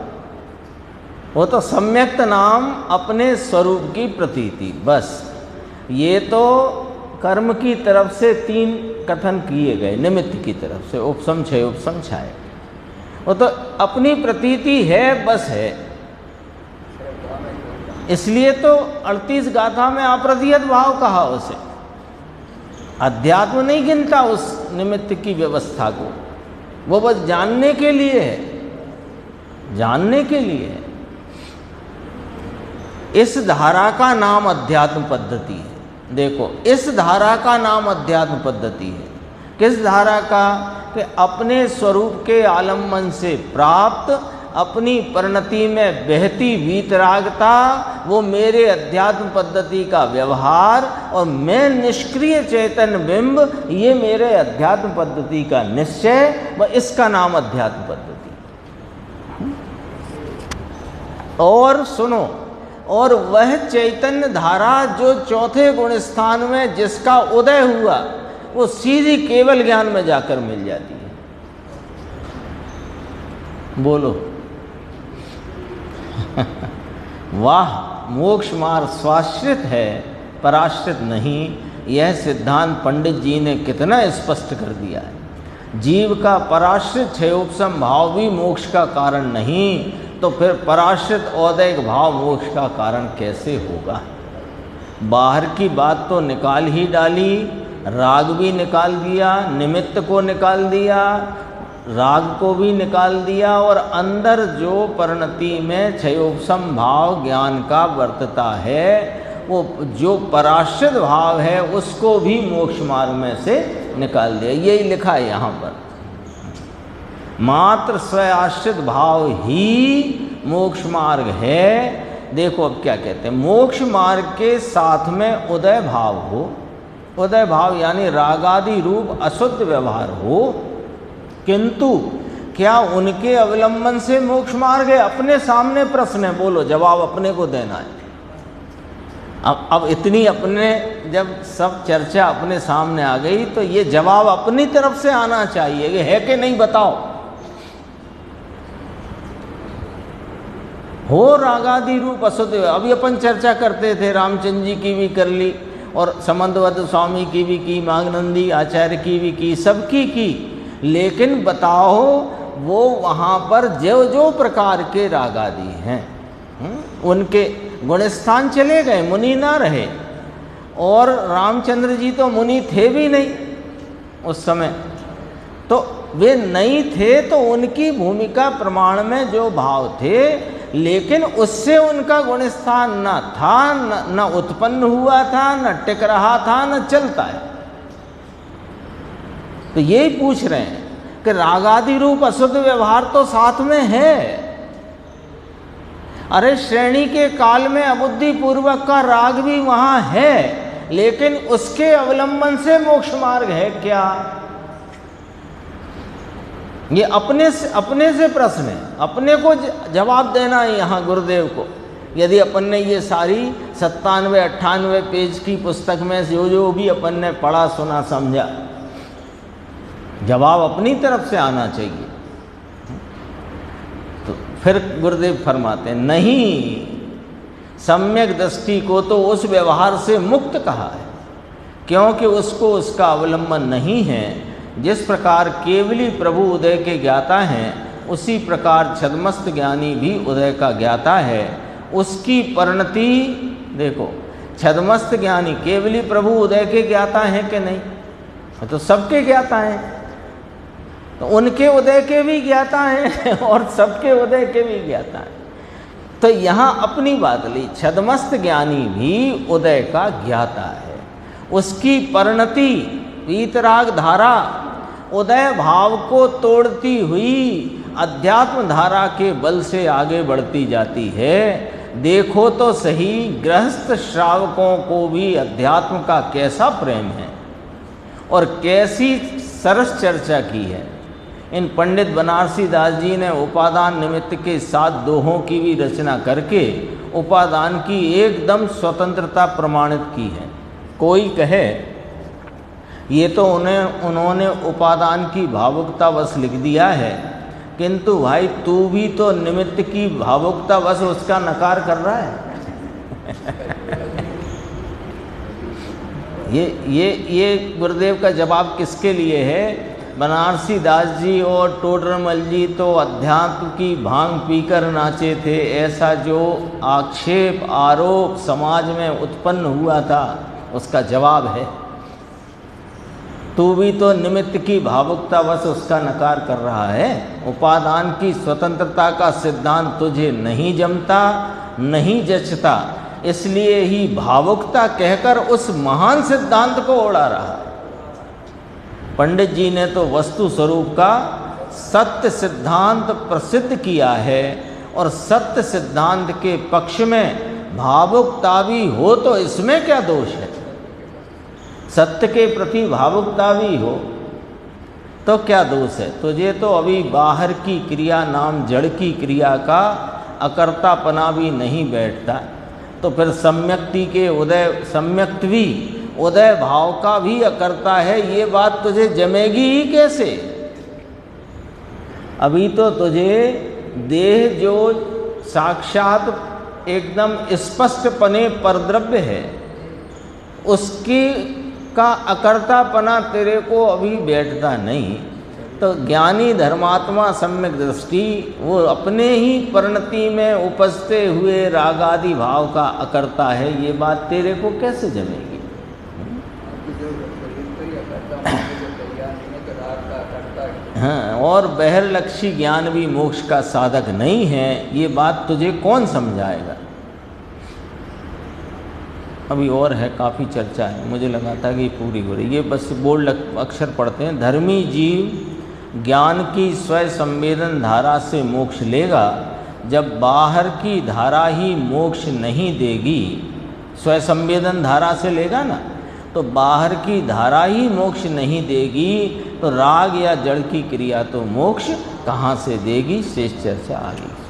वो तो सम्यक्त नाम अपने स्वरूप की प्रतीति, बस। ये तो कर्म की तरफ से 3 कथन किए गए, निमित्त की तरफ से उपसम छय उपसम छाय, वो तो अपनी प्रतीति है, बस है। इसलिए तो 38 गाथा में अप्रतिहत भाव कहा उसे। अध्यात्म नहीं गिनता उस निमित्त की व्यवस्था को, वो बस जानने के लिए है, जानने के लिए है। इस धारा का नाम अध्यात्म पद्धति है। देखो, इस धारा का नाम अध्यात्म पद्धति है। किस धारा का? कि अपने स्वरूप के आलम्बन से प्राप्त अपनी परिणति में बहती वीतरागता, वो मेरे अध्यात्म पद्धति का व्यवहार, और मैं निष्क्रिय चैतन्य बिंब, ये मेरे अध्यात्म पद्धति का निश्चय, व इसका नाम अध्यात्म पद्धति। और सुनो, और वह चैतन्य धारा जो चौथे गुण स्थान में जिसका उदय हुआ, वो सीधी केवल ज्ञान में जाकर मिल जाती है। बोलो वाह, मोक्ष मार्ग स्वाश्रित है, पराश्रित नहीं। यह सिद्धांत पंडित जी ने कितना स्पष्ट कर दिया है। जीव का पराश्रित क्षयोपशम भाव भी मोक्ष का कारण नहीं, तो फिर पराश्रित औदैक भाव मोक्ष का कारण कैसे होगा? बाहर की बात तो निकाल ही डाली, राग भी निकाल दिया, निमित्त को निकाल दिया, राग को भी निकाल दिया, और अंदर जो परिणति में क्षयोपशम भाव ज्ञान का वर्तता है, वो जो पराश्रित भाव है उसको भी मोक्ष मार्ग में से निकाल दिया। यही लिखा है यहाँ पर, मात्र स्वआश्रित भाव ही मोक्ष मार्ग है। देखो अब क्या कहते हैं, मोक्ष मार्ग के साथ में उदय भाव हो, उदय भाव यानी रागादि रूप अशुद्ध व्यवहार हो, किंतु क्या उनके अवलंबन से मोक्ष मार्ग है? अपने सामने प्रश्न है, बोलो, जवाब अपने को देना है। अब इतनी अपने जब सब चर्चा अपने सामने आ गई तो ये जवाब अपनी तरफ से आना चाहिए कि है कि नहीं, बताओ। हो रागादि रूप अशुद्ध। अभी अपन चर्चा करते थे, रामचंद्र जी की भी कर ली और समंतवत स्वामी की भी की, माघनंदी आचार्य की भी की, सबकी की, लेकिन बताओ वो वहाँ पर जो जो प्रकार के रागादि हैं उनके गुणस्थान चले गए, मुनि ना रहे। और रामचंद्र जी तो मुनि थे भी नहीं उस समय, तो वे नहीं थे, तो उनकी भूमिका प्रमाण में जो भाव थे, लेकिन उससे उनका गुणस्थान न था, न उत्पन्न हुआ था, न टिक रहा था, न चलता है। तो यही पूछ रहे हैं कि रागादि रूप अशुद्ध व्यवहार तो साथ में है। अरे श्रेणी के काल में अबुद्धि पूर्वक का राग भी वहां है, लेकिन उसके अवलंबन से मोक्ष मार्ग है क्या? ये अपने से प्रश्न है, अपने को जवाब देना है यहाँ गुरुदेव को। यदि अपन ने ये सारी 97-98 पेज की पुस्तक में जो भी अपन ने पढ़ा, सुना, समझा, जवाब अपनी तरफ से आना चाहिए। तो फिर गुरुदेव फरमाते हैं, नहीं, सम्यक दृष्टि को तो उस व्यवहार से मुक्त कहा है, क्योंकि उसको उसका अवलंबन नहीं है। जिस प्रकार केवली प्रभु उदय के ज्ञाता हैं, उसी प्रकार छद्मस्त ज्ञानी भी उदय का ज्ञाता है। उसकी परिणति देखो, छद्मस्त ज्ञानी केवली प्रभु उदय के ज्ञाता हैं कि नहीं? तो सबके ज्ञाता हैं, तो उनके उदय के भी ज्ञाता हैं और सबके उदय के भी ज्ञाता हैं। तो यहाँ अपनी बात ली, छद्मस्त ज्ञानी भी उदय का ज्ञाता है। उसकी परिणति वीतराग धारा उदय भाव को तोड़ती हुई अध्यात्म धारा के बल से आगे बढ़ती जाती है। देखो तो सही, गृहस्थ श्रावकों को भी अध्यात्म का कैसा प्रेम है और कैसी सरस चर्चा की है। इन पंडित बनारसी दास जी ने उपादान निमित्त के 7 दोहों की भी रचना करके उपादान की एकदम स्वतंत्रता प्रमाणित की है। कोई कहे ये तो उन्होंने उपादान की भावुकता वश लिख दिया है, किंतु भाई तू भी तो निमित्त की भावुकता वश उसका नकार कर रहा है। ये गुरुदेव का जवाब किसके लिए है? बनारसी दास जी और टोडरमल जी तो अध्यात्म की भांग पीकर नाचे थे, ऐसा जो आक्षेप आरोप समाज में उत्पन्न हुआ था उसका जवाब है। तू भी तो निमित्त की भावुकता वश उसका नकार कर रहा है। उपादान की स्वतंत्रता का सिद्धांत तुझे नहीं जमता, नहीं जचता, इसलिए ही भावुकता कहकर उस महान सिद्धांत को उड़ा रहा है। पंडित जी ने तो वस्तु स्वरूप का सत्य सिद्धांत प्रसिद्ध किया है, और सत्य सिद्धांत के पक्ष में भावुकता भी हो तो इसमें क्या दोष है? सत्य के प्रति भावुकता भी हो तो क्या दोष है? तुझे तो अभी बाहर की क्रिया नाम जड़ की क्रिया का अकर्तापना भी नहीं बैठता, तो फिर सम्यक्ति के उदय, सम्यक्त्वी उदय भाव का भी अकर्ता है, ये बात तुझे जमेगी ही कैसे? अभी तो तुझे देह जो साक्षात एकदम स्पष्टपने परद्रव्य है, उसकी का अकर्तापना तेरे को अभी बैठता नहीं। तो ज्ञानी धर्मात्मा सम्यक दृष्टि वो अपने ही परिणति में उपजते हुए रागादि भाव का अकर्ता है, ये बात तेरे को कैसे जमेगी? हाँ, और बहिर्लक्षी ज्ञान भी मोक्ष का साधक नहीं है, ये बात तुझे कौन समझाएगा। अभी और है, काफ़ी चर्चा है, मुझे लगा था कि पूरी हो रही। ये बस बोल्ड अक्षर पढ़ते हैं। धर्मी जीव ज्ञान की स्वयं संवेदन धारा से मोक्ष लेगा, जब बाहर की धारा ही मोक्ष नहीं देगी। स्वयं संवेदन धारा से लेगा ना, तो बाहर की धारा ही मोक्ष नहीं देगी, तो राग या जड़ की क्रिया तो मोक्ष कहाँ से देगी। शेष चर्चा आगे।